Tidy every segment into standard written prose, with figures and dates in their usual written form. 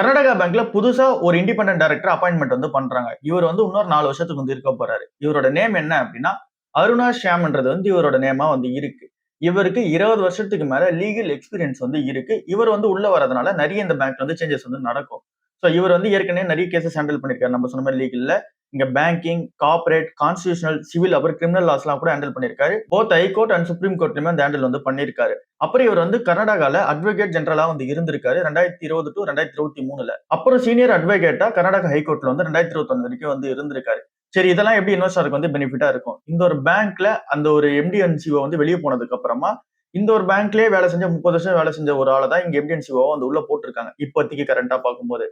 கர்நாடகா பேங்க்ல புதுசா ஒரு இண்டிபெண்டன்ட் டைரக்டர் அப்பாயின்ட்மென்ட் வந்து பண்றாங்க. இவர் வந்து இன்னொரு 4 வருஷத்துக்கு வந்து இருக்க போறாரு. இவரோட நேம் என்ன அப்டின்னா, அருணா ஷியாம்ன்றது வந்து இவரோட நேமா வந்து இருக்கு. இவருக்கு 20 வருஷத்துக்கு மேல லீகல் எக்ஸ்பீரியன்ஸ் வந்து இருக்கு. இவர் வந்து உள்ள வரதுனால நெறைய இந்த பேங்க்ல வந்து சேஞ்சஸ் வந்து நடக்கும். சோ இவர் வந்து ஏற்கனவே நெறைய கேஸஸ் ஹேண்டில் பண்ணியிருக்காரு. நம்ம சொன்ன மாரி லீகல்ல. இங்க பேங்கிங், கார்ப்பரேட், கான்ஸ்டிடியூஷனல், சிவில் அப்புறம் கிரிமினல் லாஸ்லாம் கூட ஹேண்டில் பண்ணியிருக்காரு. Both high court and supreme கோர்ட்லயுமே அந்த ஹேண்டில் வந்து பண்ணியிருக்காரு. அப்புறம் இவர் வந்து கர்நாடகால அட்வொகேட் ஜெனரலா வந்து இருந்திருக்காரு 2020 டு 2023ல. அப்புறம் சீனியர் அட்வொகேட்டா கர்நாடகா ஹைகோர்ட்ல வந்து 2021 வரைக்கும் வந்து இருந்திருக்காரு. சரி இதெல்லாம் எப்படி இன்வெஸ்டருக்கு வந்து பெனிஃபிட்டா இருக்கும்? இந்த ஒரு பேங்க்ல அந்த ஒரு எம்டி அண்ட் சிஓ வந்து வெளிய போனதுக்கு அப்புறமா, இந்த ஒரு பேங்க்லயே வேலை செஞ்ச 30 வருஷம் வேலை செஞ்ச ஒரு ஆள தான் இங்க எம்டி அண்ட் சிஓவா வந்து உள்ள போட்டுருக்காங்க. இப்போதைக்கு கரண்ட்டா பார்க்கும்போது.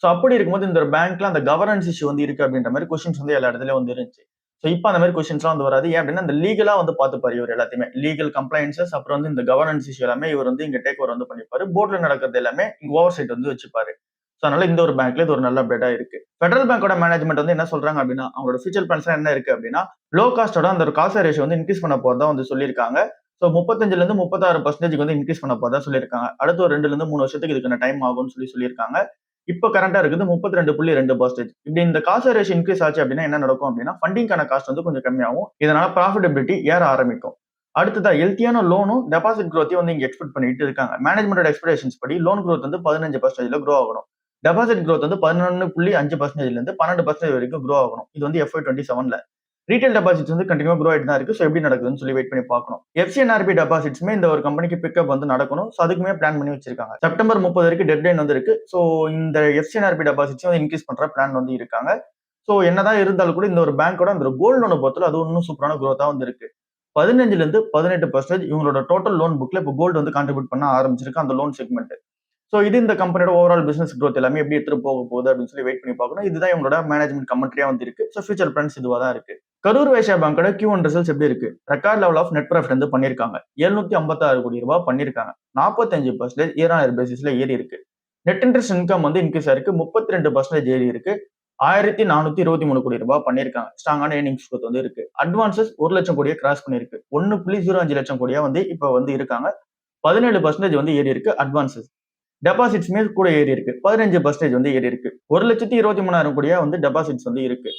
சோ அப்படி இருக்கும்போது இந்த ஒரு பேங்க்ல அந்த கவர்னன்ஸ் இஷ்யூ வந்து இருக்கு அப்படின்ற மாரி கொஸ்டின்ஸ் வந்து எல்லா இடத்துலயும் வந்து இருந்துச்சு. சோ இப்ப அந்த மாரி கொஸ்டின்ஸ்லாம் வந்து வராது. ஏன் அப்படின்னா, இந்த லீகலா வந்து பார்த்துப்பாரு இவரு எல்லாத்தையுமே. லீகல் கம்ப்ளையன்ஸஸ் அப்புறம் வந்து இந்த கவர்னன்ஸ் இஷ்யூ எல்லாமே இவர் வந்து இங்க டேக் ஓவர் வந்து பண்ணிப்பாரு. போர்ட்ல நடக்கிறது எல்லாமே இங்க ஓவர் சைட் வந்து வச்சுப்பாரு. சோ அதனால இந்த ஒரு பேங்க்ல இது ஒரு நல்ல அப்டேட்டா இருக்கு. பெடரல் பேங்கோட மேனேஜ்மென்ட் வந்து என்ன சொல்றாங்க அப்படின்னா, அவங்களோட ஃபியூச்சர் பிளான்ஸ்லாம் என்ன இருக்கு அப்படின்னா, லோ காஸ்ட்டோட அந்த ஒரு காஸ்ட் ரேஷியோ வந்து இன்கிரீஸ் பண்ண போறதா வந்து சொல்லியிருக்காங்க. சோ 35ல இருந்து 36% வந்து இன்கிரீஸ் பண்ண போறதா சொல்லியிருக்காங்க. அடுத்த ஒரு 2ல இருந்து 3 வருஷத்துக்கு இதுக்கான டைம் ஆகும்னு சொல்லியிருக்காங்க. இப்ப கரண்டா இருக்குது 32.2%. இப்படி இந்த காஸ்ட் ரேஷியோ இன்கிரீஸ் ஆச்சு அப்படின்னா என்ன நடக்கும் அப்படின்னா, ஃபண்டிங்கான காஸ்ட் வந்து கொஞ்சம் கம்மியாகும். இதனால ப்ராஃபிட்டபிலிட்டி ஏற ஆரம்பிக்கும். அடுத்ததா ஹெல்த்தியான லோனும், டெபாசிட் குரோத்தையும் வந்து இங்க எக்ஸ்பெக்ட் பண்ணிட்டு இருக்காங்க. மேனேஜ்மென்ட்டோட எக்ஸ்பெக்டேஷன்ஸ் படி லோன் குரோத் வந்து 15%ல குரோ ஆகணும். டெபாசிட் குரோத் வந்து 11.5%ல இருந்து 12% வரைக்கும் குரோ ஆகணும். இது வந்து FY27ல. ரீட்டைல் டெபாசிட்ஸ் வந்து கண்டினியூவா குரோ ஆயிட்டு தான் இருக்கு. சோ எப்படி நடக்குதுன்னு சொல்லி வெயிட் பண்ணி பார்க்கணும். எஃப்சிஎன்ஆர்பி டெபாசிட்ஸ்மே இந்த ஒரு கம்பெனிக்கு பிக்கப் வந்து நடக்கணும். சோ அதுக்குமே பிளான் பண்ணி வச்சிருக்காங்க. செப்டம்பர் 30 வரைக்கும் டெட்லைன் வந்து இருக்கு. சோ இந்த எஃப்சிஎன்ஆர்பி டெபாசிட்ஸ் வந்து இன்கிரீஸ் பண்ற பிளான் வந்து இருக்காங்க. சோ என்னதான் இருந்தாலும் கூட இந்த ஒரு பேங்கோட அந்த கோல்டு லோனை பொறுத்தவரை அது இன்னும் சூப்பரான குரோத்தா வந்து இருக்கு. 15ல இருந்து 18% இவங்களோட டோட்டல் லோன் புக்ல இப்போ கோல்டு வந்து கான்ட்ரிபியூட் பண்ண ஆரம்பிச்சிருக்கு அந்த லோன் செக்மெண்ட். சோ இது இந்த கம்பெனியோட ஓவரால் பிசினஸ் growth எல்லாமே எப்படி எடுத்துட்டு போக போகுது அப்படின்னு சொல்லி வெயிட் பண்ணி பார்க்கணும். இதுதான் இவங்களோட மேனேஜ்மெண்ட் கமெண்ட்ரியா வந்து இருக்கு. சோ ஃபியூச்சர் பிளான்ஸ் இதுவா தான் இருக்கு. கரூர் வைஸ்யா பேங்கோட Q1 ரிசல்ட்ஸ் எப்படி இருக்கு? Record level of net profit வந்து பண்ணிருக்காங்க. 756 கோடி ரூபாய் பண்ணிருக்காங்க. 45% இயர் ஆன் இயர் பேசிஸ்ல ஏறி இருக்கு. நெட் இன்ட்ரெஸ்ட் இன்கம் வந்து இன்க்ரீஸ் ஆயிருக்கு. 32% ஏறி இருக்கு. 1423 கோடி ரூபாய் பண்ணிருக்காங்க. ஸ்ட்ராங்கான ஏர்னிங்ஸ் growth வந்து இருக்கு. அட்வான்சஸ் 1 லட்சம் கோடியை கிராஸ் பண்ணிருக்கு. 1.05 லட்சம் கோடியா வந்து இப்ப வந்து இருக்காங்க. 17% வந்து ஏறி இருக்கு அட்வான்சஸ். டெபாசிட்ஸ்மே கூட ஏறி இருக்கு. 15% வந்து ஏறி இருக்கு. 1,23,000 கோடியா வந்து டெபாசிட்ஸ் வந்து இருக்கு.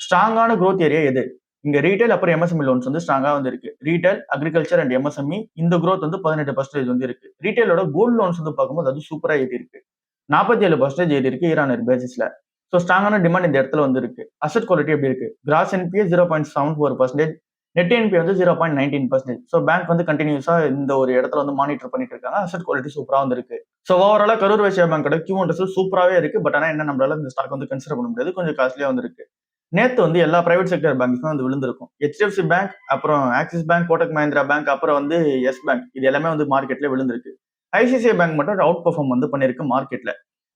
ஸ்ட்ராங்கான growth ஏரியா எது? இங்க ரீட்டைல் அப்புறம் MSME லோன்ஸ் வந்து ஸ்ட்ராங்கா வந்து இருக்கு. ரீட்டைல், அக்ரிகல்ச்சர் அண்ட் MSME இந்த growth வந்து 18% வந்து இருக்கு. ரீட்டைலோட கோல்ட் லோன்ஸ் வந்து பார்க்கும்போது அது சூப்பரா ஏறி இருக்கு. 47% ஏறி இருக்கு இயர் ஆன் இயர் பேசிஸ்ல. சோ ஸ்ட்ராங்கான டிமாண்ட் இந்த இடத்துல வந்து இருக்கு. அசெட் குவாலிட்டி எப்படி இருக்கு? கிராஸ் NPA 0.74%, நெட் NPA வந்து 0.19%. சோ பேங்க் வந்து கண்டினியூஸா இந்த ஒரு இடத்துல வந்து மானிட்டர் பண்ணிட்டு இருக்காங்க. அசெட் குவாலிட்டி சூப்பரா வந்து இருக்கு. சோ ஓவராலா கரூர் வைஸ்யா பேங்கோட Q1 ரிசல்ட் சூப்பராவே இருக்கு. பட் ஆனா என்ன நம்மளால இந்த ஸ்டாக் வந்து கன்சிடர் பண்ண முடியாது. கொஞ்சம் காஸ்ட்லியா வந்து இருக்கு. நேத்து வந்து எல்லா பிரைவேட் செக்டர் பேங்க்ஸுமே வந்து விழுந்திருக்கும். HDFC பேங்க், அப்புறம் axis bank, Kotak Mahindra bank, அப்புறம் வந்து எஸ் பேங்க் இது எல்லாமே வந்து மார்க்கெட்ல விழுந்திருக்கு. ஐசிஐசிஐ பேங்க் மட்டும் அவுட் பெர்ஃபார்ம் வந்து பண்ணிருக்கு மார்க்கெட்ல.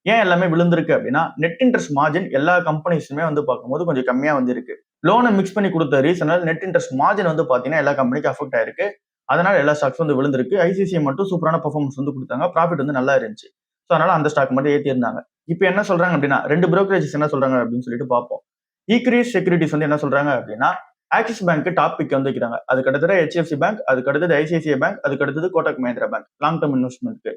ஏன் எல்லாமே விழுந்திருக்கு அப்படின்னா, நெட் இன்ட்ரெஸ்ட் மார்ஜின் எல்லா கம்பெனிஸுமே வந்து பார்க்கும்போது கொஞ்சம் கம்மியா வந்து இருக்கு. லோனை மிக்ஸ் பண்ணி கொடுத்த ரீசனால் நெட் இன்ட்ரெஸ்ட் மார்ஜின் வந்து பாத்தீங்கன்னா எல்லா கம்பெனிக்கும் அஃபெக்ட் ஆயிருக்கு. அதனால எல்லா ஸ்டாக்ஸ் வந்து விழுந்திருக்கு. ஐசிஐசிஐ மட்டும் சூப்பரான பெர்ஃபார்மன்ஸ் வந்து கொடுத்தாங்க. ப்ராஃபிட் வந்து நல்லா இருந்துச்சு. சோ அதனால அந்த ஸ்டாக் மட்டும் ஏத்தி இருந்தாங்க. இப்போ என்ன சொல்றாங்க அப்படின்னா, 2 புரோக்கரேஜஸ் என்ன சொல்றாங்க அப்படின்னு சொல்லிட்டு பார்ப்போம். ஈக்ரிஸ் செக்யூரிட்டிஸ் வந்து என்ன சொல்றாங்க அப்படின்னா, ஆக்சிஸ் பேங்க் டாப் பிக் வந்து வைக்கிறாங்க. அதுக்கு அடுத்தது HDFC பேங்க், அதுக்கு அடுத்தது ஐசிஐசிஐ பேங்க், அதுக்கு அடுத்தது Kotak Mahindra bank long term இன்வெஸ்ட்மெண்ட்க்கு.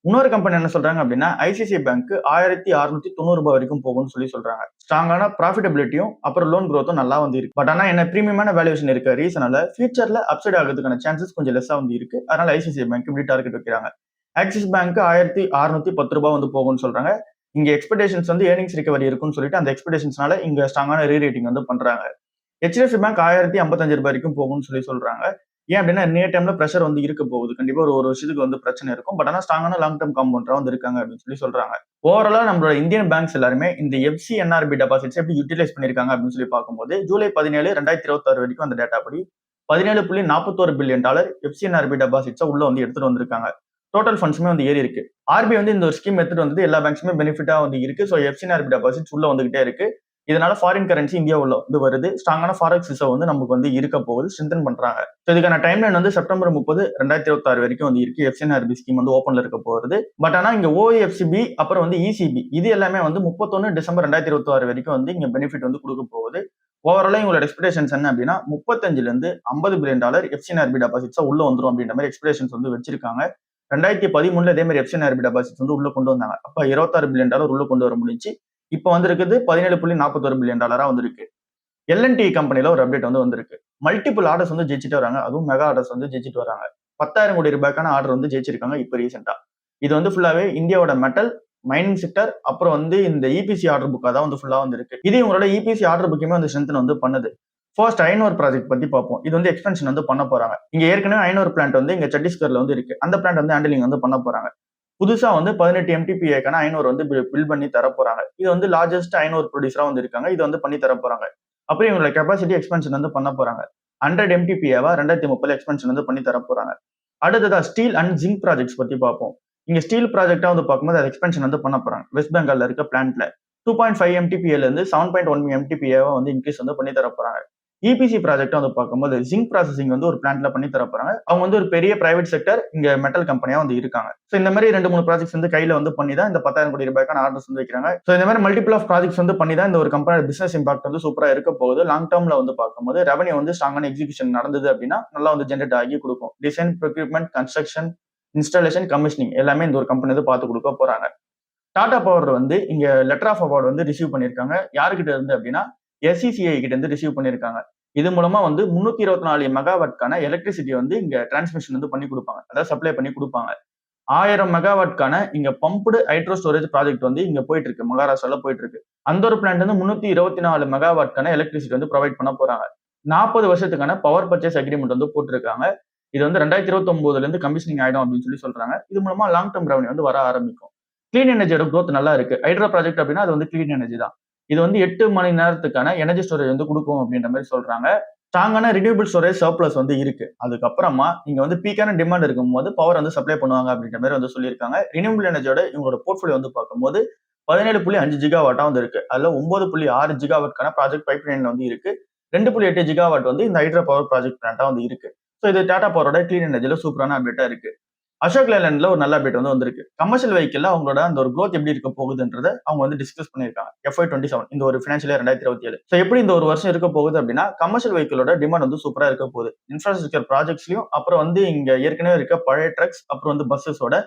இன்னொரு கம்பெனி என்ன சொல்றாங்க அப்படின்னா, ஐசிஐசிஐ பேங்க் 1690 ரூபாய் வரைக்கும் போகும்னு சொல்லி சொல்றாங்க. ஸ்ட்ராங்கான ப்ராஃபிட்டபிலிட்டியும் அப்புறம் லோன் growthம் நல்லா வந்து இருக்கு. பட் ஆனா என்ன பிரீமியமான வேல்யூவேஷன் இருக்க ரீசனால ஃபியூச்சர்ல அப்சைட் ஆகிறதுக்கான சான்சஸ் கொஞ்சம் லெஸ்ஸா வந்து இருக்கு. அதனால ஐசிஐசிஐ பேங்க் இப்படி டார்கெட் வைக்கிறாங்க. ஆக்சிஸ் பேங்க் 1610 ரூபாய் வந்து போகும்னு சொல்றாங்க. இங்க எக்ஸ்பெக்டேஷன்ஸ் வந்து ஏர்னிங்ஸ் ரிகவரி இருக்குன்னு சொல்லிட்டு அந்த எக்ஸ்பெக்டேஷன்ஸ்னால இங்க ஸ்ட்ராங்கான ரீரேட்டிங் வந்து பண்றாங்க. HDFC பேங்க் 1055 ரூபாய் வரைக்கும் போகும்னு சொல்லி சொல்றாங்க. ஏன் அப்படின்னா நியர் டைம்ல பிரஷர் வந்து இருக்க போகுது. கண்டிப்பா ஒரு வருஷத்துக்கு வந்து பிரச்சனை இருக்கும். பட் ஆனா ஸ்ட்ராங்கான லாங் டர்ம் காம்பவுண்டரா வந்து இருக்காங்க அப்படின்னு சொல்லி சொல்றாங்க. ஓவராலா நம்மளோட இந்தியன் பேங்க்ஸ் எல்லாருமே இந்த FCNRB டெபாசிட்ஸ் எப்படி யூட்டிலைஸ் பண்ணிருக்காங்க அப்படின்னு சொல்லி பார்க்கும்போது, ஜூலை 17, 2026 வரைக்கும் அந்த டேட்டா படி $17.41 பில்லியன் FCNRB டெபாசிட்ஸா உள்ள வந்து எடுத்துட்டு வந்திருக்காங்க. டோட்டல் ஃபண்ட்ஸுமே வந்து ஏறி இருக்கு. RBI வந்து இந்த ஒரு ஸ்கீம் எடுத்துட்டு வந்தது எல்லா பேங்க்ஸுமே பெனிஃபிட்டா வந்து இருக்கு. சோ FCNRB டெபாசிட்ஸ் உள்ள வந்துகிட்டே இருக்கு. இதனால ஃபாரின் கரன்சி இந்தியா உள்ள வந்து வருது. ஸ்ட்ராங்கான ஃபாரெக்ஸ் ரிசர்வ் வந்து நமக்கு வந்து இருக்க போகுது. ஸ்ட்ரென்தன் பண்றாங்க. சோ இதுக்கான டைம்லைன் வந்து செப்டம்பர் 30, 2026 வரைக்கும் வந்து இருக்கு. FCNRB ஸ்கீம் வந்து ஓப்பன்ல இருக்க போகுது. பட் ஆனா இங்க OAFCB அப்புறம் வந்து ECB இது எல்லாமே வந்து 31 டிசம்பர் 2026 வரைக்கும் வந்து இங்க பெனிஃபிட் வந்து கொடுக்க போகுது. ஓவராலா இவங்களோட எக்ஸ்பெக்டேஷன்ஸ் என்ன அப்படின்னா 35ல இருந்து $50 பில்லியன் FCNRB டெபாசிட்ஸா உள்ள வந்துரும் அப்படின்ற மாதிரி எக்ஸ்பெக்டேஷன்ஸ் வந்து வச்சிருக்காங்க. 2013 இதே மாதிரி எப்சின் ஏர்பி டெபாசிட்ஸ் வந்து உள்ள கொண்டு வந்தாங்க. அப்ப $26 பில்லியன் உள்ள கொண்டு வர முடிஞ்சு. இப்ப வந்திருக்குது $17.41 பில்லியன் வந்திருக்கு. எல்&டி கம்பெனில ஒரு அப்டேட் வந்து வந்திருக்கு. மல்டிபிள் ஆர்டர்ஸ் வந்து ஜெயிச்சுட்டு வராங்க. அதுவும் மெகா ஆர்டர்ஸ் வந்து ஜெயிச்சுட்டு வராங்க. 10,000 கோடி ரூபாய்க்கான ஆர்டர் வந்து ஜெயிச்சிருக்காங்க இப்ப ரீசெண்டா. இது வந்து ஃபுல்லாவே இந்தியாவோட மெட்டல், மைனிங் செக்டர், அப்புறம் வந்து இந்த இபிசி ஆர்டர் புக்கா தான் வந்து ஃபுல்லா வந்திருக்கு. இது இவங்களோட இபிசி ஆர்டர் புக்குமே வந்து ஸ்ட்ரென்த் வந்து பண்ணுது. ஃபர்ஸ்ட் ஐநூறு ப்ராஜெக்ட் பத்தி பார்ப்போம். இது வந்து எக்ஸ்பென்ஷன் வந்து பண்ண போறாங்க. இங்க ஏற்கனவே ஐநூறு பிளான்ட் வந்து இங்க சத்தீஸ்கர்ல வந்து இருக்கு. அந்த பிளான்ட் வந்து ஹேண்டிலிங் வந்து பண்ண போறாங்க. புதுசா வந்து 18 எம்டிபிஏக்கான ஐநூறு வந்து பில் பண்ணி தர போறாங்க. இது வந்து லார்ஜஸ்ட் ஐநூறு ப்ரொடியூசரா வந்து இருக்காங்க. இது வந்து பண்ணி தர போறாங்க. அப்புறம் இவங்களோட கெபாசிட்டி எக்ஸ்பென்ஷன் வந்து பண்ண போறாங்க. 100 எம்டிபிஏவா 2030 எக்ஸ்பென்ஷன் வந்து பண்ணி தர போறாங்க. அடுத்ததா ஸ்டீல் அண்ட் ஜிங்க் ப்ராஜெக்ட்ஸ் பத்தி பார்ப்போம். இங்க ஸ்டீல் ப்ராஜெக்டா வந்து பார்க்கும்போது அது எக்ஸ்பென்ஷன் வந்து பண்ண போறாங்க. வெஸ்ட் பெங்கால்ல இருக்க பிளான்ட்ல 2.5 எம்டிபிஏல இருந்து 7.1 எம்டிபிஏவா வந்து இன்க்ரீஸ் வந்து பண்ணி தர போறாங்க. இபிசி ப்ராஜெக்ட் வந்து பார்க்கும்போது ஜிங்க் ப்ராசஸிங் வந்து ஒரு பிளான்ட்ல பண்ணி தர போறாங்க. அவங்க வந்து ஒரு பெரிய பிரைவேட் செக்டர் இங்க மெட்டல் கம்பெனியா வந்து இருக்காங்க. சோ இந்த மாதிரி 2-3 ப்ராஜெக்ட்ஸ் வந்து கையில வந்து பண்ணி தான் இந்த 10,000 கோடி ரூபாய்க்கான ஆர்டர்ஸ் வந்து வைக்கிறாங்க. சோ இந்த மாதிரி மல்டிபிள் ஆஃப் ப்ராஜெக்ட்ஸ் வந்து பண்ணி தான் இந்த ஒரு கம்பெனியோட பிசினஸ் இம்பாக்ட் வந்து சூப்பரா இருக்க போகுது. லாங் டர்ம்ல வந்து பார்க்கும்போது ரெவன்யூ வந்து ஸ்ட்ராங்கான எக்ஸிகியூஷன் நடந்தது அப்படின்னா நல்லா வந்து ஜென்ரேட் ஆகி கொடுக்கும். Design, procurement, construction, installation, commissioning எல்லாமே இந்த ஒரு கம்பெனி வந்து பார்த்து கொடுக்க போறாங்க. டாடா பவர் வந்து இங்க லெட்டர் ஆஃப் அவார்டு வந்து ரிசீவ் பண்ணிருக்காங்க. யாருக்கிட்ட இருந்து அப்படின்னா எஸ்சிசிஐ கிட்ட இருந்து ரிசீவ் பண்ணிருக்காங்க. இது மூலமா வந்து 324 மெகாவாட்கான எலக்ட்ரிசிட்டி வந்து இங்க டிரான்ஸ்மிஷன் வந்து பண்ணி கொடுப்பாங்க. அதாவது சப்ளை பண்ணி கொடுப்பாங்க. 1000 மெகாவாட்கான இங்க பம்ப்டு ஹைட்ரோ ஸ்டோரேஜ் ப்ராஜெக்ட் வந்து இங்க போயிட்டு இருக்கு. மகாராஷ்டிரால போயிட்டு இருக்கு. அந்த ஒரு பிளான்ட் வந்து 324 மெகாவாட்கான எலக்ட்ரிசிட்டி வந்து ப்ரொவைட் பண்ண போறாங்க. 40 வருஷத்துக்கான பவர் பர்ச்சேஸ் அக்ரிமெண்ட் வந்து போட்டிருக்காங்க. இது வந்து 2029ல இருந்து கமிஷனிங் ஆயிடும் அப்படின்னு சொல்லி சொல்றாங்க. இது மூலமா லாங் டர்ம் ரெவன்யூ வந்து வர ஆரம்பிக்கும். கிளீன் எனர்ஜியோட growth நல்லா இருக்கு. ஹைட்ரோ ப்ராஜெக்ட் அப்படின்னா அது வந்து கிளீன் எனர்ஜி தான். இது வந்து 8 மணி நேரத்துக்கான எனர்ஜி ஸ்டோரேஜ் வந்து கொடுக்கும் அப்படின்ற மாதிரி சொல்றாங்க. ஸ்ட்ராங்கான ரினியூபிள் ஸ்டோரேஜ் சர்ப்ளஸ் வந்து இருக்கு. அதுக்கப்புறமா இங்க வந்து பீக்கான டிமாண்ட் இருக்கும்போது பவர் வந்து சப்ளை பண்ணுவாங்க அப்படின்ற மாதிரி வந்து சொல்லியிருக்காங்க. ரினியூபிள் எனர்ஜியோட இவங்களோட போர்ட்ஃபோலியோ வந்து பார்க்கும்போது 17.5 ஜிகாவாட்டா வந்து இருக்கு. அதுல 9.6 ஜிகாவாட்கான ப்ராஜெக்ட் பைப் லைன்ல வந்து இருக்கு. 2.8 ஜிகாவாட் வந்து இந்த ஹைட்ரோ பவர் ப்ராஜெக்ட் பிளான்ட்டா வந்து இருக்கு. ஸோ இது டாடா பவரோட கிளீன் எனர்ஜில சூப்பரான அப்டேட்டா இருக்கு. அசோக் லேலண்ட்ல ஒரு நல்ல அப்டேட் வந்து வந்திருக்கு. கமர்ஷியல் வெஹிக்கிள்ல அவங்களோட அந்த ஒரு growth எப்படி இருக்க போகுதுன்றத அவங்க வந்து டிஸ்கஸ் பண்ணியிருக்காங்க. FY27 இந்த ஒரு ஃபினான்ஷியல் இயர் 2027. சோ எப்படி இந்த ஒரு வருஷம் இருக்க போகுது அப்படின்னா கமர்ஷியல் வெஹிக்கிளோட டிமாண்ட் வந்து சூப்பரா இருக்க போகுது. இன்ஃப்ராஸ்ட்ரக்சர் ப்ராஜெக்ட்ஸ்லயும் அப்புறம் வந்து இங்க ஏற்கனவே இருக்க பழைய ட்ரக்ஸ் அப்புறம் வந்து பஸ்ஸஸோட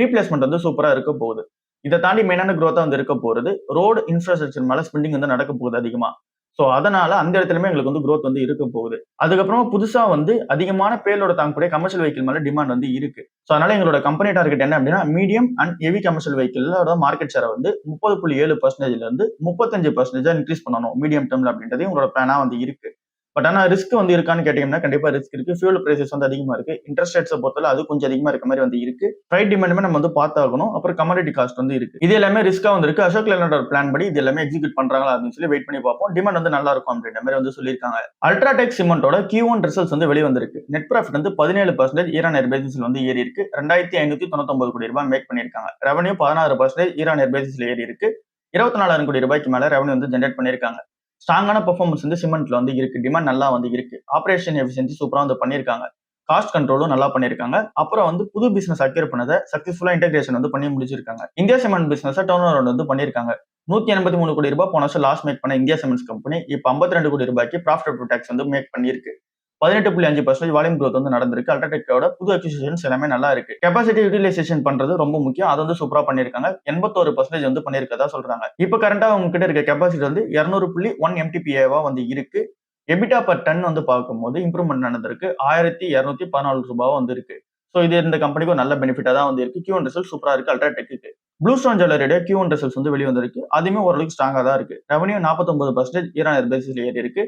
ரீப்ளேஸ்மெண்ட் வந்து சூப்பரா இருக்க போகுது. இதை தாண்டி மெயினான growth வந்து இருக்க போறது ரோடு இன்ஃப்ராஸ்ட்ரக்சர் மேல ஸ்பெண்டிங் வந்து நடக்க போகுது அதிகமா. சோ அதனால அந்த இடத்துலயுமே எங்களுக்கு வந்து growth வந்து இருக்க போகுது. அதுக்கப்புறமா புதுசா வந்து அதிகமான பேலோட தாங்கக்கூடிய கமர்ஷியல் வெஹிக்கிள் மேல டிமாண்ட் வந்து இருக்கு. சோ அதனால எங்களோட கம்பெனி டார்கெட் என்ன அப்படின்னா மீடியம் அண்ட் ஹெவி கமர்ஷியல் வெஹிக்கிளோட மார்க்கெட் ஷேரை வந்து 30.7% இருந்து 35% இன்க்ரீஸ் பண்ணணும் மீடியம் டேர்ம்ல அப்படின்றது உங்களோட பிளானா வந்து இருக்கு. பட் ஆனா ரிஸ்க் வந்து இருக்கான்னு கேட்டீங்கன்னா கண்டிப்பா ரிஸ்க் இருக்கு. ஃபியூல் பிரைசஸ் வந்து அதிகமா இருக்கு. இன்ட்ரெஸ்ட் ரேட்ஸை பொறுத்தவரை அது கொஞ்சம் அதிகமா இருக்க மாதிரி வந்து இருக்கு. ஃப்ரைட் டிமாண்டுமே நம்ம வந்து பார்த்தாகணும். அப்புறம் கமாடிட்டி காஸ்ட் வந்து இருக்கு. இது எல்லாமே ரிஸ்கா வந்து இருக்கு. அசோக் லேலண்டோட பிளான் படி இது எல்லாமே எக்ஸிக்யூட் பண்றாங்களா அப்படின்னு சொல்லி வெயிட் பண்ணி பார்ப்போம். டிமாண்ட் வந்து நல்லா இருக்கும் அப்படின்ற மாதிரி வந்து சொல்லியிருக்காங்க. அல்ட்ராடெக் சிமெண்டோட Q1 ரிசல்ட்ஸ் வந்து வெளி வந்திருக்கு. நெட் ப்ராஃபிட் வந்து 17% இயர் ஆன் இயர் பேசிஸ்ல வந்து ஏறி இருக்கு. 2599 கோடி ரூபாய் மேக் பண்ணிருக்காங்க. ரெவன்யூ 16% இயர் ஆன் இயர் பேசிஸ்ல ஏறி இருக்கு. 24,000 கோடி ரூபாய்க்கு மேல ரெவன்யூ வந்து ஜென்ரேட் பண்ணிருக்காங்க. ஸ்ட்ராங்கான பெர்ஃபார்மன்ஸ் வந்து சிமெண்ட்ல வந்து இருக்கு. டிமாண்ட் நல்லா வந்து இருக்கு. ஆபரேஷன் எஃபிஷியன்சி சூப்பரா வந்து பண்ணிருக்காங்க. காஸ்ட் கண்ட்ரோலும் நல்லா பண்ணிருக்காங்க. அப்புறம் வந்து புது பிசினஸ் அக்வயர் பண்ணதை சக்சஸ்ஃபுல்லா இன்டெகிரேஷன் வந்து பண்ணி முடிச்சிருக்காங்க. India cement business turn over வந்து பண்ணிருக்காங்க. 183 கோடி ரூபாய் போன வருஷம் லாஸ் மேக் பண்ண இந்தியா சிமெண்ட்ஸ் கம்பெனி இப்ப 52 கோடி ரூபாய்க்கு ப்ராஃபிட் ஆஃப்டர் டாக்ஸ் வந்து மேக் பண்ணிருக்கு. 18.5% வால்யூம் growth வந்து நடந்திருக்கு. அல்ட்ராடெக்கோட புது அக்விசிஷன்ஸ் எல்லாமே நல்லா இருக்கு. கெபாசிட்டி யூட்டிலைசேஷன் பண்றது ரொம்ப முக்கியம். அது வந்து சூப்பரா பண்ணிருக்காங்க. 81% வந்து பண்ணிருக்கதா சொல்றாங்க. இப்ப கரண்டா அவங்க கிட்ட இருக்க கெபாசிட்டி வந்து 200.1 MTPA வந்து இருக்கு. எபிட்டா பர் டன் வந்து பார்க்கும்போது இம்ப்ரூவ்மெண்ட் நடந்திருக்கு. 1214 ரூபாவா வந்து இருக்கு. சோ இது இந்த கம்பெனிக்கு ஒரு நல்ல பெனிஃபிட்டா தான் வந்து இருக்கு. Q1 ரிசல்ட் சூப்பரா இருக்கு அல்ட்ராடெக்கு. ப்ளூ ஸ்டோன் ஜுவல்லரியோட Q1 ரிசல்ட்ஸ் வந்து வெளிய வந்திருக்கு. அதுமே ஓரளவுக்கு ஸ்ட்ராங்கா தான் இருக்கு. ரெவன்யூ 49% இயர் ஆன் இயர் பேசிஸ்ல ஏறி இருக்கு.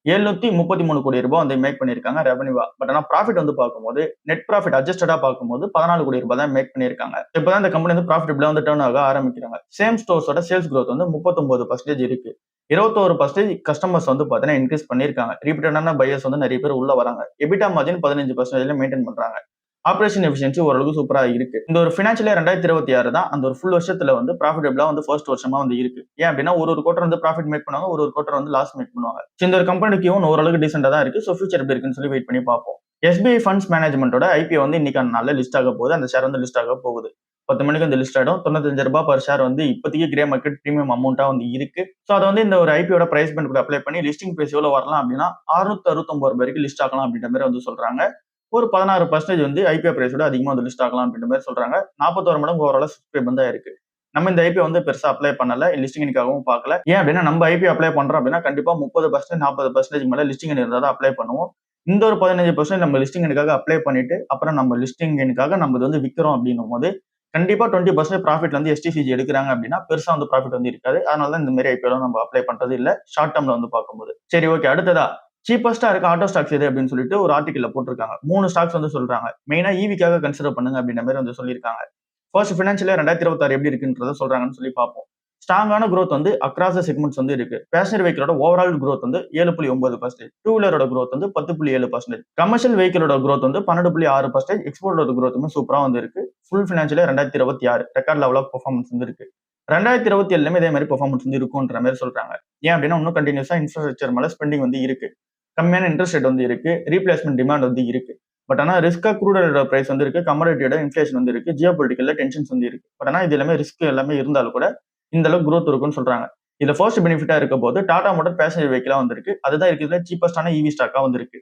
733 கோடி ரூபாய் வந்து மேக் பண்ணிருக்காங்க ரெவன்யூவா. பட் ஆனா ப்ராஃபிட் வந்து பார்க்கும்போது நெட் ப்ராஃபிட் அட்ஜஸ்டடா பார்க்கும்போது 14 கோடி ரூபாய் தான் மேக் பண்ணிருக்காங்க. இப்பதான் இந்த கம்பெனி வந்து ப்ராஃபிட்டபிளா வந்து டர்ன் ஆக ஆரம்பிக்கிறாங்க. சேம் ஸ்டோர்ஸோட சேல்ஸ் growth வந்து 39% இருக்கு. 21% கஸ்டமர்ஸ் வந்து பாத்தீங்கன்னா இன்க்ரீஸ் பண்ணிருக்காங்க. ரிப்பீட்டடான பையர்ஸ் வந்து நிறைய பேர் உள்ள வராங்க. எபிட்டா மார்ஜின் 15% மெயின்டைன் பண்றாங்க. ஆபரேஷன் எஃபிஷியன்சி ஓரளவுக்கு சூப்பரா இருக்கு. இந்த ஒரு ஃபினான்ஷியல் இயர் 2026 தான் அந்த ஒரு ஃபுல் வருஷத்துல வந்து ப்ராஃபிட்டபிளா வந்து ஃபர்ஸ்ட் வருஷமா வந்து இருக்கு. ஏன் அப்படின்னா ஒரு குவார்டர் வந்து ப்ராஃபிட் மேக் பண்ணுவாங்க, ஒரு குவார்டர் வந்து லாஸ் மேக் பண்ணுவாங்க. இந்த ஒரு கம்பெனிக்கு ஓரளவுக்கு டீசெண்டா தான் இருக்கு. சோ ஃபியூச்சர் எப்படி இருக்குன்னு சொல்லி வெயிட் பண்ணி பார்ப்போம். SBI ஃபண்ட்ஸ் மேனேஜ்மெண்டோட IPO வந்து இன்னைக்கான நாள்ல லிஸ்ட் ஆக போகுது. அந்த ஷேர் வந்து லிஸ்ட் ஆக போகுது. 10 மணிக்கு வந்து லிஸ்ட் ஆயிடும். 95 ரூபாய் பர் ஷேர் வந்து இப்போதைக்கு கிரே மார்க்கெட் பிரீமியம் அமௌண்டா வந்து இருக்கு. சோ அதை வந்து இந்த ஒரு IPO பிரைஸ் பேண்ட் கூட அப்ளை பண்ணி லிஸ்டிங் பிரைஸ் எவ்வளவு வரலாம் அப்படின்னா 669 ரூபாய் வரைக்கும் லிஸ்ட் ஆகலாம் அப்படின்ற மாதிரி வந்து சொல்றாங்க. ஒரு 16% வந்து ஐபிஓ பிரைஸோட அதிகமா வந்து லிஸ்ட் ஆகலாம் அப்படின்ற மாதிரி சொல்றாங்க. 41 மடங்கு ஓவராலா சப்ஸ்கிரைப் வந்து ஆயிருக்கு. நம்ம இந்த ஐபிஓ வந்து பெருசா அப்ளை பண்ணல. லிஸ்டிங் எண்ணிக்காகவும் பார்க்கல. ஏன் அப்படின்னா நம்ம ஐபிஓ அப்ளை பண்றோம் அப்படின்னா கண்டிப்பா 30% 40% மேல லிஸ்டிங் எண் இருந்தா தான் அப்ளை பண்ணுவோம். இந்த ஒரு 15% நம்ம லிஸ்டிங் எண்ணுக்காக அப்ளை பண்ணிட்டு அப்புறம் நம்ம லிஸ்டிங் எண்ணுக்காக நம்ம வந்து விக்கிறோம் அப்படின்னும் போது கண்டிப்பா 20% ப்ராஃபிட்ல வந்து எஸ்டிசிஜி எடுக்கிறாங்க அப்படின்னா பெருசா வந்து ப்ராஃபிட் வந்து இருக்காது. அதனால தான் இந்த மாதிரி ஐபிஓ நம்ம அப்ளை பண்றது இல்ல. ஷார்ட் டேர்ம்ல வந்து பார்க்கும்போது. சரி ஓகே. அடுத்ததா சீப்பஸ்டா இருக்க ஆட்டோ ஸ்டாக்ஸ் எது அப்படின்னு சொல்லிட்டு ஒரு ஆர்டிகல்ல போட்டிருக்காங்க. 3 ஸ்டாக்ஸ் வந்து சொல்றாங்க. மெயினா ஈவிக்காக கன்சிடர் பண்ணுங்க அப்படின்ற மாதிரி வந்து சொல்லியிருக்காங்க. ஃபர்ஸ்ட் ஃபினான்ஷியல் இயர் 2026 எப்படி இருக்குன்றத சொல்றாங்கன்னு சொல்லி பார்ப்போம். ஸ்ட்ராங்கான growth வந்து அக்ராஸ் த செக்மெண்ட்ஸ் வந்து இருக்கு. பேசஞ்சர் வெஹிக்கிளோட ஓவரால் growth வந்து 7.9%. டூ வீலரோட growth வந்து 10.7%. கமர்ஷியல் வெஹிக்கிளோட growth வந்து 12.6%. எக்ஸ்போர்ட்டோட growth சூப்பரா வந்து இருக்கு. Full financial year 2026 record level of performance வந்து இருக்கு. 2027லயுமே இதே மாதிரி பெர்ஃபார்மன்ஸ் வந்து இருக்குன்ற மாதிரி சொல்றாங்க. ஏன் அப்படின்னா இன்னும் கண்டினியூஸா இன்ஃப்ராஸ்ட்ரக்சர் மேல ஸ்பெண்டிங் வந்து இருக்கு. கம்மியான இன்ட்ரெஸ்ட் ரேட் வந்து இருக்கு. ரீப்ளேஸ்மெண்ட் டிமாண்ட் வந்து இருக்கு. பட் ஆனா ரிஸ்கா க்ரூட் ஆயிலோட பிரைஸ் வந்து இருக்கு. கமோடிட்டியோட இன்ஃபிளேஷன் வந்து இருக்கு. ஜியோ பொலிட்டிக்கல்ல டென்ஷன்ஸ் வந்து இருக்கு. பட் ஆனா இது எல்லாமே ரிஸ்க் எல்லாமே இருந்தாலும் கூட இந்த அளவுக்கு growth இருக்கும்னு சொல்றாங்க. இதுல ஃபர்ஸ்ட் பெனிஃபிட்டா இருக்க போது டாடா மோட்டார் பேசஞ்சர் வெஹிக்கிளா வந்திருக்கு. அதுதான் இருக்கிறதுல சீப்பஸ்டான ஈவி ஸ்டாக்கா வந்திருக்கு.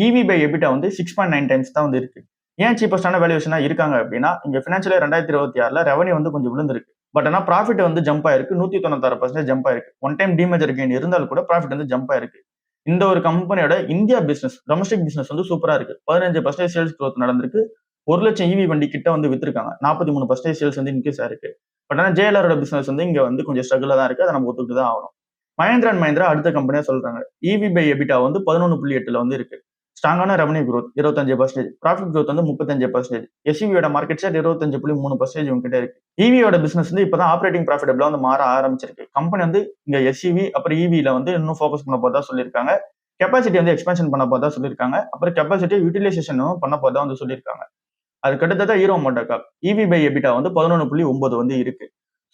ஈவி பை எபிட்டா வந்து 6.9 டைம்ஸ் தான் வந்து இருக்கு. ஏன் சீப்பஸ்டான வேல்யூவேஷனா இருக்காங்க அப்படின்னா இங்க ஃபினான்ஷியல் 2026ல ரெவன்யூ வந்து கொஞ்சம் விழுந்திருக்கு. பட் ஆனா ப்ராஃபிட் வந்து ஜம்ப் ஆயிருக்கு. 196% ஜம்ப் ஆயிருக்கு. ஒன் டைம் டிமேஜர் கெயின் இருந்தாலும் கூட ப்ராஃபிட் வந்து ஜம்ப் ஆயிருக்கு. இந்த ஒரு கம்பெனியோட இந்தியா பிசினஸ் டொமஸ்டிக் பிசினஸ் வந்து சூப்பரா இருக்கு. 15% சேல்ஸ் growth நடந்திருக்கு. 1,00,000 ஈவி வண்டி கிட்ட வந்து வித்திருக்காங்க. 43% சேல்ஸ் வந்து இன்க்ரீஸ் ஆயிருக்கு. பட் ஆனா ஜேஎல்ஆரோட பிசினஸ் வந்து இங்க வந்து கொஞ்சம் ஸ்ட்ரகிளா தான் இருக்கு. அதை நம்ம ஒத்துக்கிட்டு தான் ஆகணும். மஹேந்திரா அண்ட் மஹேந்திரா அடுத்த கம்பெனியா சொல்றாங்க. ஈவி பை எபிட்டா வந்து 11.8ல வந்து இருக்கு. ஸ்ட்ராங்கான ரெவன்யூ growth 25%. ப்ராஃபிட் growth வந்து 35%. எஸ்யூவியோட மார்க்கெட் ஷேர் 25.3% உங்ககிட்ட இருக்கு. ஈவியோட பிசினஸ் வந்து இப்பதான் ஆப்பரேட்டிங் ப்ராஃபிட்டபிளா வந்து மாற ஆரம்பிச்சிருக்கு. கம்பெனி வந்து இங்க எஸ்யூவி அப்புறம் ஈவில வந்து இன்னும் ஃபோக்கஸ் பண்ண போறதா சொல்லியிருக்காங்க. கெப்பாசிட்டி வந்து எக்ஸ்பென்ஷன் பண்ண போறதா சொல்லியிருக்காங்க. அப்புறம் கெப்பாசிட்டி யூட்டிலைசேஷனும் பண்ண போறதா வந்து சொல்லியிருக்காங்க. அதுக்கு அடுத்ததா Hero MotoCorp EV by EBITDA வந்து 11.9 வந்து இருக்கு.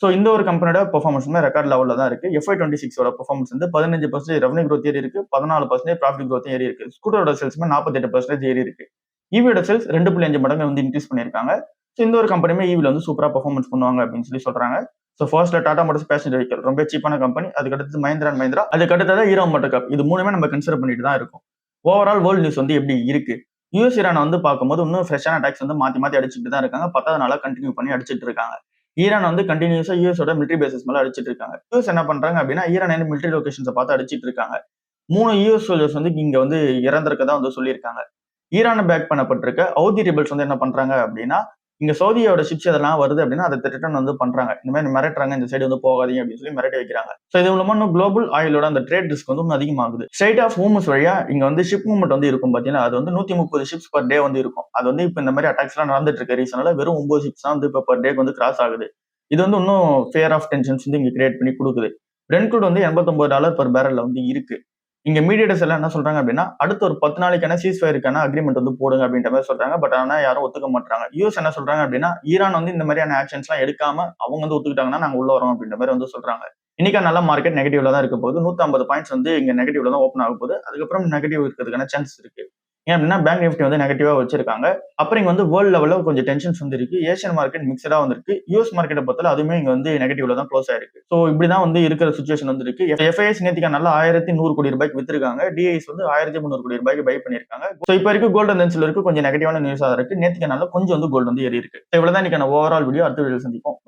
ஸோ இந்த ஒரு கம்பெனியோட பெர்ஃபார்மன்ஸுமே ரெக்கார்ட் லெவலில் தான் இருக்கு. FY26ஓட பெர்ஃபார்மன்ஸ் வந்து 15% ரெவன்யூ growth ஏறி இருக்கு. 14% ப்ராஃபிட் growth ஏறி இருக்கு. ஸ்கூட்டரோட சேல்ஸுமே 48% ஏறி இருக்கு. ஈவியோட சேல்ஸ் 2.5 மடங்கு வந்து இன்க்ரீஸ் பண்ணியிருக்காங்க. ஸோ இந்த ஒரு கம்பெனியுமே ஈவில வந்து சூப்பரா பெர்ஃபார்மன்ஸ் பண்ணுவாங்க அப்படின்னு சொல்லி சொல்றாங்க. ஸோ ஃபர்ஸ்ட்ல டாடா மோட்டர்ஸ் பேசஞ்சர் வெஹிக்கல் ரொம்ப சீப்பான கம்பெனி. அதுக்கு அடுத்து மஹேந்திரா அண்ட் மஹேந்திரா, அதுக்கு அடுத்ததா ஹீரோ மோட்டோகார்ப். இது மூணுமே நம்ம கன்சிடர் பண்ணிட்டு தான் இருக்கும். ஓவரால் வேர்ல்ட் நியூஸ் வந்து எப்படி இருக்கு? யூஎஸ் ஈரான் வந்து பார்க்கும்போது இன்னும் ஃப்ரெஷ்ஷான அட்டாக்ஸ் வந்து மாத்தி மாத்தி அடிச்சுட்டு தான் இருக்காங்க. 10வது நாளா கண்டினியூ பண்ணி அடிச்சிட்டு இருக்காங்க. ஈரான் வந்து கண்டினியூஸா யூஎஸோட மிலிட்டரி பேசஸ் மேல அடிச்சிட்டு இருக்காங்க. யூஎஸ் என்ன பண்றாங்க அப்படின்னா ஈரான் மிலிட்டரி லொகேஷன்ஸை பார்த்து அடிச்சிட்டு இருக்காங்க. 3 யூஎஸ் சோல்ஜர்ஸ் வந்து இங்க வந்து இறந்திருக்கதா வந்து சொல்லியிருக்காங்க. ஈரான் பேக் பண்ணப்பட்டிருக்க ஹவுதி ரிபல்ஸ் வந்து என்ன பண்றாங்க அப்படின்னா இங்க சவுதியோட ஷிப்ஸ் எதெல்லாம் வருது அப்படின்னா அதை ரிட்டர்ன் வந்து பண்றாங்க. இந்த மாதிரி மிரட்டுறாங்க, இந்த சைடு வந்து போகாதீங்க அப்படின்னு சொல்லி மிரட்டி வைக்கிறாங்க. ஸோ இது மூலமா இன்னும் குளோபல் ஆயிலோட அந்த ட்ரேட் ரிஸ்க் வந்து இன்னும் அதிகமாகுது. ஸ்ட்ரைட் ஆஃப் ஹோமஸ் வழியா இங்க வந்து ஷிப் மூவ்மெண்ட் வந்து இருக்கும் பாத்தீங்கன்னா அது வந்து 130 ஷிப்ஸ் பர் டே வந்து இருக்கும். அது வந்து இப்ப இந்த மாதிரி அட்டாக்ஸ் எல்லாம் நடந்துட்டு இருக்க ரீசனால வெறும் 9 ஷிப்ஸ் தான் வந்து இப்ப பர் டேக்கு வந்து கிராஸ் ஆகுது. இது வந்து இன்னும் ஃபேர் ஆஃப் டென்ஷன்ஸ் வந்து இங்க கிரியேட் பண்ணி கொடுக்குது. பிரெண்ட் க்ரூட் வந்து $89 பர் பேரல்ல வந்து இருக்கு. இங்க மீடியேட்டர்ஸ் எல்லாம் என்ன சொல்றாங்க அப்படின்னா அடுத்த ஒரு 10 நாளைக்கான சீஸ்ஃபயருக்கான அக்ரிமெண்ட் வந்து போடுங்க அப்படின்ற மாதிரி சொல்றாங்க. பட் ஆனா யாரும் ஒத்துக்க மாட்டாங்க. யூஎஸ் என்ன சொல்றாங்க அப்படின்னா ஈரான் வந்து இந்த மாதிரியான ஆக்ஷன்ஸ் எல்லாம் எடுக்காம அவங்க வந்து ஒத்துக்கிட்டாங்கன்னா நாங்க உள்ள வரோம் அப்படின்ற மாதிரி வந்து சொல்றாங்க. இன்னைக்கு நல்ல மார்க்கெட் நெகட்டிவ்ல தான் இருக்க போகுது. 150 பாயிண்ட்ஸ் வந்து இங்க நெகட்டிவ்ல தான் ஓப்பன் ஆக போகுது. அதுக்கப்புறம் நெகட்டிவ் இருக்கிறதுக்கான சான்ஸ் இருக்கு. ஏன் அப்படின்னா பேங்க் நிஃப்டி வந்து நெகட்டிவா வச்சிருக்காங்க. அப்புறம் இங்க வந்து வேர்ல்ட் லெவல்ல கொஞ்சம் டென்ஷன்ஸ் வந்து இருக்கு. ஏசியன் மார்க்கெட் மிக்சடா வந்திருக்கு. யூஎஸ் மார்க்கெட்டை பொறுத்தல அதுவுமே இங்க வந்து நெகட்டிவ்ல தான் க்ளோஸ் ஆயிருக்கு. ஸோ இப்படிதான் வந்து இருக்கிற சுச்சுவேஷன் வந்து இருக்கு. எஃப்ஐஎஸ் நேத்திக்கு நல்லா 1100 கோடி ரூபாய்க்கு வித்திருக்காங்க. டிஐஸ் வந்து 1300 கோடி ரூபாய்க்கு பை பண்ணிருக்காங்க. ஸோ இப்போ இருக்கு கோல்டு அண்ட் சில்வருக்கு கொஞ்சம் நெகட்டிவான நியூஸா இருக்கு. நேத்திக்கு நல்லா கொஞ்சம் வந்து கோல்டு வந்து ஏறி இருக்கு. இவ்வளவுதான் இன்னைக்கான ஓவரால் வீடியோ. அடுத்த வீடியோ சந்திப்போம்.